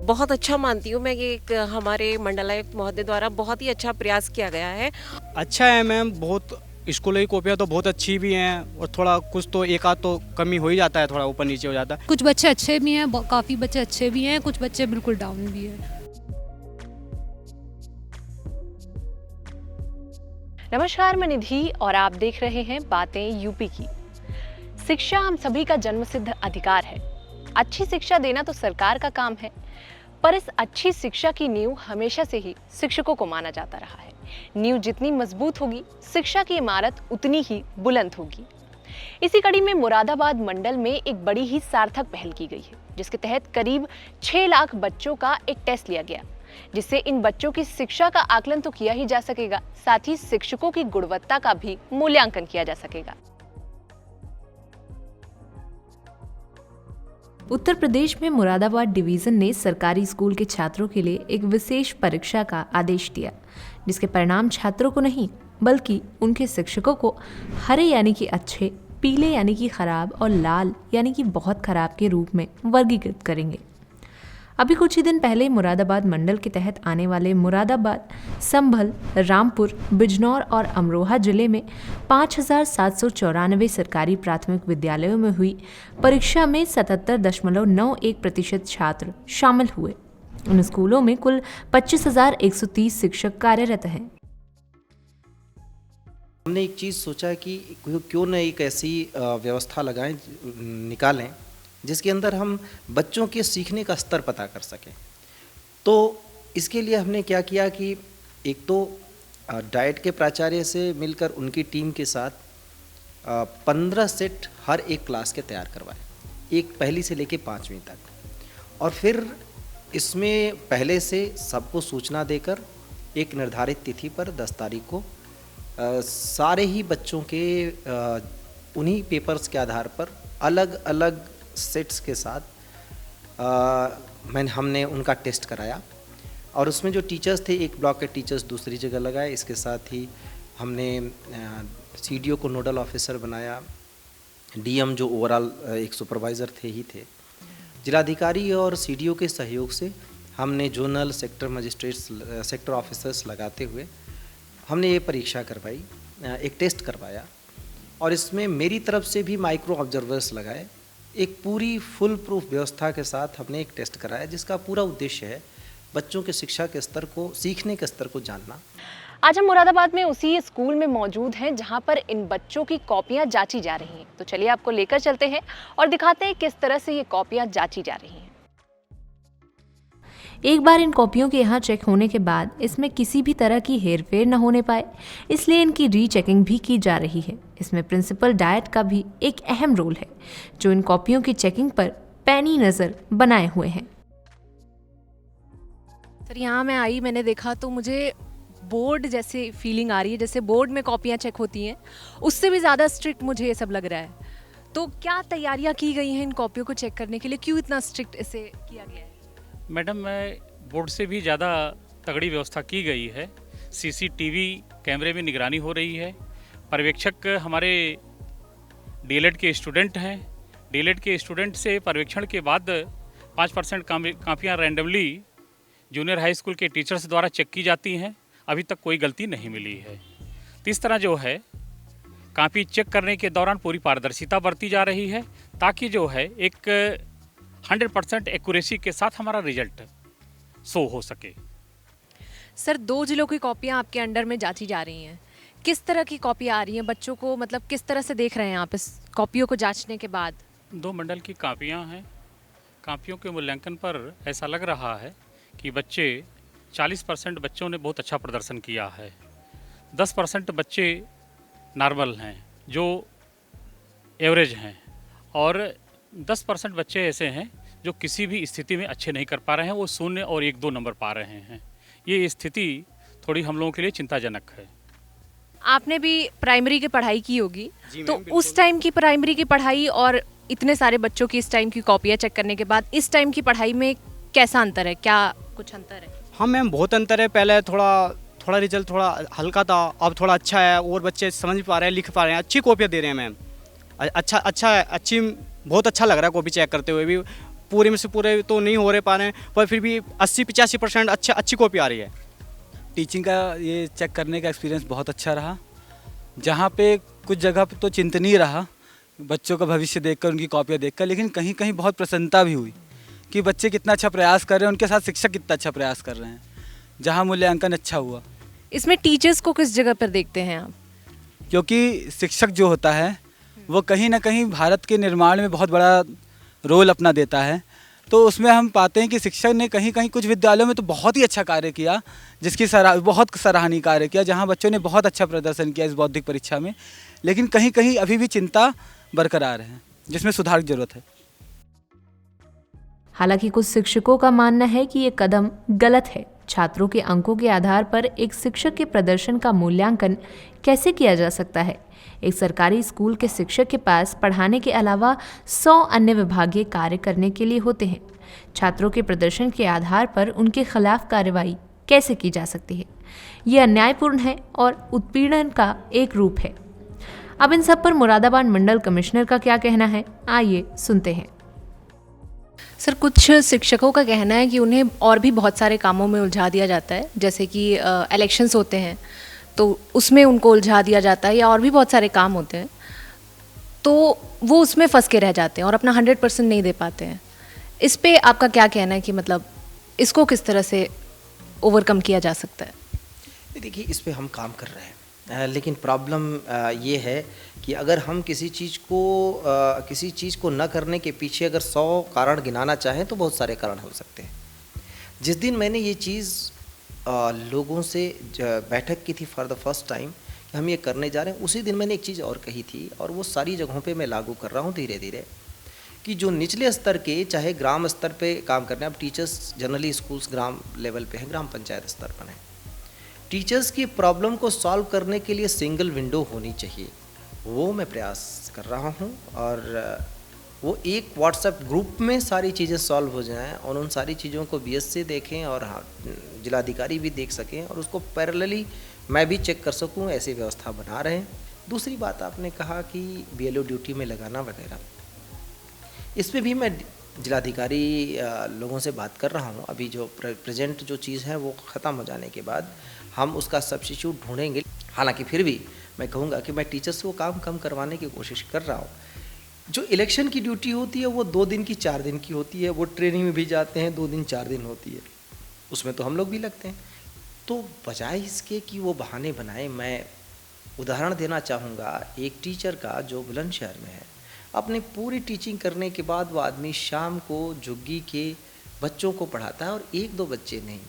बहुत अच्छा मानती हूँ मैं कि एक हमारे मंडलायुक्त महोदय द्वारा बहुत ही अच्छा प्रयास किया गया है। अच्छा है मैम, बहुत स्कूलों की कॉपियाँ तो बहुत अच्छी भी हैं और थोड़ा कुछ तो एक आध तो कमी हो ही जाता है, थोड़ा ऊपर नीचे हो जाता है। कुछ बच्चे अच्छे भी हैं, काफ़ी बच्चे अच्छे भी हैं, कुछ बच्चे बिल्कुल डाउन भी हैं। नमस्कार, मैं निधि और आप देख रहे हैं बातें यूपी की। शिक्षा हम सभी का जन्मसिद्ध अधिकार है। अच्छी शिक्षा देना तो सरकार का काम है, पर इस अच्छी शिक्षा की नींव हमेशा से ही शिक्षकों को माना जाता रहा है। नींव जितनी मजबूत होगी, शिक्षा की इमारत उतनी ही बुलंद होगी। इसी कड़ी में मुरादाबाद मंडल में एक बड़ी ही सार्थक पहल की गई है, जिसके तहत करीब 6 लाख बच्चों का एक टेस्ट लिया गया, जिससे इन बच्चों की शिक्षा का आकलन तो किया ही जा सकेगा, साथ ही शिक्षकों की गुणवत्ता का भी मूल्यांकन किया जा सकेगा। उत्तर प्रदेश में मुरादाबाद डिवीजन ने सरकारी स्कूल के छात्रों के लिए एक विशेष परीक्षा का आदेश दिया, जिसके परिणाम छात्रों को नहीं बल्कि उनके शिक्षकों को हरे यानी कि अच्छे, पीले यानी कि खराब और लाल यानी कि बहुत खराब के रूप में वर्गीकृत करेंगे। अभी कुछ ही दिन पहले मुरादाबाद मंडल के तहत आने वाले मुरादाबाद, संभल, रामपुर, बिजनौर और अमरोहा जिले में 5,794 सरकारी प्राथमिक विद्यालयों में हुई परीक्षा में 77.91% छात्र शामिल हुए। इन स्कूलों में कुल 25,130 शिक्षक कार्यरत हैं। हमने एक चीज़ सोचा कि क्यों न एक ऐसी व्यवस्था निकालें जिसके अंदर हम बच्चों के सीखने का स्तर पता कर सकें। तो इसके लिए हमने क्या किया कि एक तो डाइट के प्राचार्य से मिलकर उनकी टीम के साथ 15 सेट हर एक क्लास के तैयार करवाए, एक पहली से लेके 5वीं तक, और फिर इसमें पहले से सबको सूचना देकर एक निर्धारित तिथि पर 10 तारीख को सारे ही बच्चों के उन्हीं पेपर्स के आधार पर अलग अलग सेट्स के साथ हमने उनका टेस्ट कराया। और उसमें जो टीचर्स थे, एक ब्लॉक के टीचर्स दूसरी जगह लगाए। इसके साथ ही हमने सीडीओ को नोडल ऑफिसर बनाया, डीएम जो ओवरऑल एक सुपरवाइज़र ही थे। जिलाधिकारी और सीडीओ के सहयोग से हमने zonal, sector magistrates, sector officers लगाते हुए हमने ये परीक्षा करवाई, एक टेस्ट करवाया। और इसमें मेरी तरफ से भी माइक्रो ऑब्जर्वर्स लगाए। एक पूरी फुल प्रूफ व्यवस्था के साथ हमने एक टेस्ट कराया, जिसका पूरा उद्देश्य है बच्चों के शिक्षा के स्तर को, सीखने के स्तर को जानना। आज हम मुरादाबाद में उसी स्कूल में मौजूद हैं जहां पर इन बच्चों की कॉपियां जांची जा रही हैं। तो चलिए आपको लेकर चलते हैं और दिखाते हैं किस तरह से ये कॉपियां जांची जा रही हैं। एक बार इन कॉपियों के यहाँ चेक होने के बाद इसमें किसी भी तरह की हेरफेर न होने पाए, इसलिए इनकी रीचेकिंग भी की जा रही है। इसमें प्रिंसिपल डाइट का भी एक अहम रोल है, जो इन कॉपियों की चेकिंग पर पैनी नज़र बनाए हुए हैं। सर, यहाँ मैं आई, मैंने देखा तो मुझे बोर्ड जैसे फीलिंग आ रही है, जैसे बोर्ड में कॉपियाँ चेक होती हैं, उससे भी ज़्यादा स्ट्रिक्ट मुझे ये सब लग रहा है। तो क्या तैयारियाँ की गई हैं इन कॉपियों को चेक करने के लिए? क्यों इतना स्ट्रिक्ट इसे किया गया है? मैडम, बोर्ड से भी ज़्यादा तगड़ी व्यवस्था की गई है। सीसीटीवी कैमरे में निगरानी हो रही है। पर्यवेक्षक हमारे डीएलएड के स्टूडेंट हैं। डीएलएड के स्टूडेंट से पर्यवेक्षण के बाद 5% कापियाँ रैंडमली जूनियर हाई स्कूल के टीचर्स द्वारा चेक की जाती हैं। अभी तक कोई गलती नहीं मिली है। तो इस तरह जो है कापी चेक करने के दौरान पूरी पारदर्शिता बरती जा रही है, ताकि जो है एक 100% एक्यूरेसी के साथ हमारा रिजल्ट शो हो सके। सर, 2 जिलों की कॉपियाँ आपके अंडर में जांची जा रही हैं। किस तरह की कॉपियाँ आ रही हैं बच्चों को, मतलब किस तरह से देख रहे हैं आप इस कॉपियों को जांचने के बाद? 2 मंडल की कापियाँ हैं। कापियों के मूल्यांकन पर ऐसा लग रहा है कि 40% बच्चों ने बहुत अच्छा प्रदर्शन किया है। 10% बच्चे नॉर्मल हैं, जो एवरेज हैं, और 10% बच्चे ऐसे हैं जो किसी भी स्थिति में अच्छे नहीं कर पा रहे हैं, वो 0 और 1-2 नंबर पा रहे हैं। ये स्थिति थोड़ी हम लोगों के लिए चिंताजनक है। आपने भी प्राइमरी की पढ़ाई की होगी, तो बिल्कुल। उस टाइम की प्राइमरी की पढ़ाई और इतने सारे बच्चों की इस टाइम की कॉपियाँ चेक करने के बाद इस टाइम की पढ़ाई में कैसा अंतर है? क्या कुछ अंतर है? हाँ मैम, बहुत अंतर है। पहले थोड़ा रिजल्ट थोड़ा हल्का था, अब थोड़ा अच्छा है और बच्चे समझ भी पा रहे हैं, लिख पा रहे हैं, अच्छी कॉपियाँ दे रहे हैं मैम। अच्छी बहुत अच्छा लग रहा है कॉपी चेक करते हुए भी। पूरे में से पूरे तो नहीं हो पा रहे हैं, पर फिर भी 80-85% अच्छी कॉपी आ रही है। टीचिंग का ये चेक करने का एक्सपीरियंस बहुत अच्छा रहा। जहाँ पे कुछ जगह पे तो चिंतनीय रहा बच्चों का भविष्य देखकर, उनकी कॉपियाँ देखकर, लेकिन कहीं कहीं बहुत प्रसन्नता भी हुई कि बच्चे कितना अच्छा प्रयास कर रहे हैं, उनके साथ शिक्षक कितना अच्छा प्रयास कर रहे हैं, जहाँ मूल्यांकन अच्छा हुआ। इसमें टीचर्स को किस जगह पर देखते हैं आप? क्योंकि शिक्षक जो होता है वो कहीं ना कहीं भारत के निर्माण में बहुत बड़ा रोल अपना देता है, तो उसमें हम पाते हैं कि शिक्षक ने कहीं कहीं कुछ विद्यालयों में तो बहुत ही अच्छा कार्य किया, जिसकी बहुत सराहनीय कार्य किया, जहां बच्चों ने बहुत अच्छा प्रदर्शन किया इस बौद्धिक परीक्षा में, लेकिन कहीं कहीं अभी भी चिंता बरकरार है जिसमें सुधार की जरूरत है। हालांकि कुछ शिक्षकों का मानना है कि ये कदम गलत है। छात्रों के अंकों के आधार पर एक शिक्षक के प्रदर्शन का मूल्यांकन कैसे किया जा सकता है? एक सरकारी स्कूल के शिक्षक के पास पढ़ाने के अलावा 100 अन्य विभागीय कार्य करने के लिए होते हैं। छात्रों के प्रदर्शन के आधार पर उनके खिलाफ कार्रवाई कैसे की जा सकती है? ये अन्यायपूर्ण है और उत्पीड़न का एक रूप है। अब इन सब पर मुरादाबाद मंडल कमिश्नर का क्या कहना है, आइए सुनते हैं। सर, कुछ शिक्षकों का कहना है कि उन्हें और भी बहुत सारे कामों में उलझा दिया जाता है, जैसे कि इलेक्शंस होते हैं तो उसमें उनको उलझा दिया जाता है, या और भी बहुत सारे काम होते हैं तो वो उसमें फंस के रह जाते हैं और अपना 100% नहीं दे पाते हैं। इस पे आपका क्या कहना है कि मतलब इसको किस तरह से ओवरकम किया जा सकता है? देखिए, इस पे हम काम कर रहे हैं, लेकिन प्रॉब्लम ये है कि अगर हम किसी चीज़ को न करने के पीछे अगर 100 कारण गिनाना चाहें तो बहुत सारे कारण हो सकते हैं। जिस दिन मैंने ये चीज़ लोगों से बैठक की थी फॉर द फर्स्ट टाइम कि हम ये करने जा रहे हैं, उसी दिन मैंने एक चीज़ और कही थी और वो सारी जगहों पे मैं लागू कर रहा हूँ धीरे धीरे, कि जो निचले स्तर के, चाहे ग्राम स्तर पे काम करने, अब टीचर्स जनरली स्कूल्स ग्राम लेवल पे हैं, ग्राम पंचायत स्तर पर हैं, टीचर्स की प्रॉब्लम को सॉल्व करने के लिए सिंगल विंडो होनी चाहिए, वो मैं प्रयास कर रहा हूँ। और वो एक व्हाट्सएप ग्रुप में सारी चीज़ें सॉल्व हो जाएं और उन सारी चीज़ों को बीएससी देखें और जिलाधिकारी भी देख सकें और उसको पैरेलली मैं भी चेक कर सकूं, ऐसी व्यवस्था बना रहे हैं। दूसरी बात आपने कहा कि बीएलओ ड्यूटी में लगाना वगैरह, इसमें भी मैं जिलाधिकारी लोगों से बात कर रहा हूं। अभी जो प्रेजेंट जो चीज़ है वो ख़त्म हो जाने के बाद हम उसका सब्स्टिट्यूट ढूंढेंगे। हालांकि फिर भी मैं कहूँगा कि मैं टीचर्स को काम कम करवाने की कोशिश कर रहा हूँ। जो इलेक्शन की ड्यूटी होती है वो 2 दिन की 4 दिन की होती है, वो ट्रेनिंग में भी जाते हैं, 2 दिन 4 दिन होती है, उसमें तो हम लोग भी लगते हैं। तो बजाय इसके कि वो बहाने बनाए, मैं उदाहरण देना चाहूँगा एक टीचर का जो बुलंदशहर में है, अपनी पूरी टीचिंग करने के बाद वो आदमी शाम को झुग्गी के बच्चों को पढ़ाता है, और 1-2 बच्चे नहीं,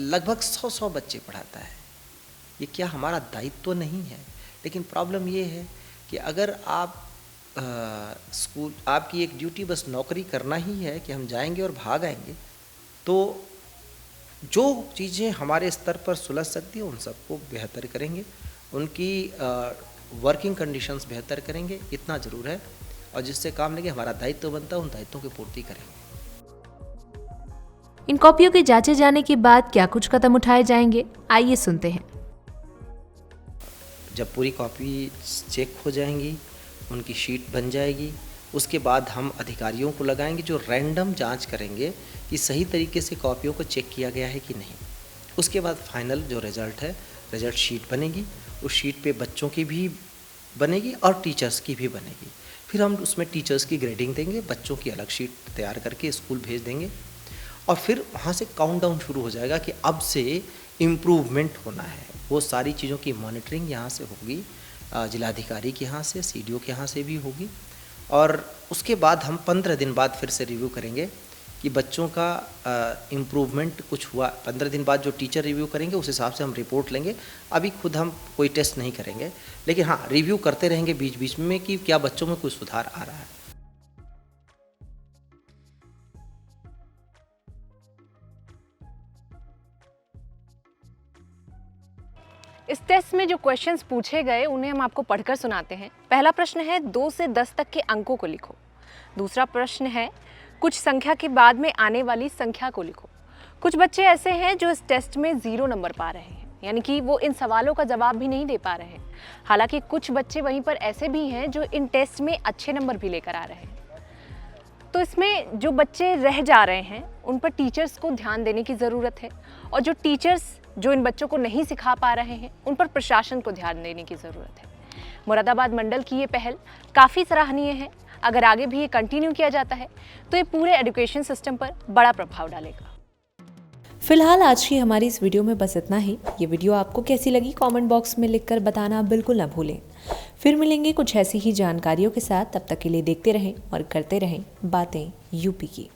लगभग 100 बच्चे पढ़ाता है। ये क्या हमारा दायित्व नहीं है? लेकिन प्रॉब्लम ये है कि अगर आप स्कूल, आपकी एक ड्यूटी बस नौकरी करना ही है कि हम जाएंगे और भाग आएंगे, तो जो चीज़ें हमारे स्तर पर सुलझ सकती हैं उन सबको बेहतर करेंगे, उनकी वर्किंग कंडीशंस बेहतर करेंगे, इतना ज़रूर है। और जिससे काम लेंगे, हमारा दायित्व बनता है, उन दायित्वों की पूर्ति करेंगे। इन कॉपियों के जांचे जाने के बाद क्या कुछ कदम उठाए जाएंगे, आइए सुनते हैं। जब पूरी कॉपी चेक हो जाएंगी, उनकी शीट बन जाएगी, उसके बाद हम अधिकारियों को लगाएंगे जो रैंडम जांच करेंगे कि सही तरीके से कॉपियों को चेक किया गया है कि नहीं। उसके बाद फाइनल जो रिज़ल्ट है, रिज़ल्ट शीट बनेगी, उस शीट पे बच्चों की भी बनेगी और टीचर्स की भी बनेगी। फिर हम उसमें टीचर्स की ग्रेडिंग देंगे, बच्चों की अलग शीट तैयार करके स्कूल भेज देंगे, और फिर वहाँ से काउंटडाउन शुरू हो जाएगा कि अब से इम्प्रूवमेंट होना है। वो सारी चीज़ों की मॉनिटरिंग यहाँ से होगी, जिलाधिकारी के यहाँ से, सीडीओ के यहाँ से भी होगी, और उसके बाद हम 15 दिन बाद फिर से रिव्यू करेंगे कि बच्चों का इम्प्रूवमेंट कुछ हुआ। 15 दिन बाद जो टीचर रिव्यू करेंगे उस हिसाब से हम रिपोर्ट लेंगे। अभी खुद हम कोई टेस्ट नहीं करेंगे, लेकिन हाँ, रिव्यू करते रहेंगे बीच बीच में कि क्या बच्चों में कोई सुधार आ रहा है। इस टेस्ट में जो क्वेश्चंस पूछे गए उन्हें हम आपको पढ़कर सुनाते हैं। पहला प्रश्न है 2 से 10 तक के अंकों को लिखो। दूसरा प्रश्न है कुछ संख्या के बाद में आने वाली संख्या को लिखो। कुछ बच्चे ऐसे हैं जो इस टेस्ट में 0 नंबर पा रहे हैं, यानी कि वो इन सवालों का जवाब भी नहीं दे पा रहे हैं। हालांकि कुछ बच्चे वहीं पर ऐसे भी हैं जो इन टेस्ट में अच्छे नंबर भी लेकर आ रहे हैं। तो इसमें जो बच्चे रह जा रहे हैं उन पर टीचर्स को ध्यान देने की ज़रूरत है, और जो टीचर्स जो इन बच्चों को नहीं सिखा पा रहे हैं उन पर प्रशासन को ध्यान देने की ज़रूरत है। मुरादाबाद मंडल की ये पहल काफ़ी सराहनीय है। अगर आगे भी ये कंटिन्यू किया जाता है तो ये पूरे एजुकेशन सिस्टम पर बड़ा प्रभाव डालेगा। फिलहाल आज की हमारी इस वीडियो में बस इतना ही। ये वीडियो आपको कैसी लगी कमेंट बॉक्स में लिखकर बताना बिल्कुल ना भूलें। फिर मिलेंगे कुछ ऐसी ही जानकारियों के साथ, तब तक के लिए देखते रहें और करते रहें बातें यूपी की।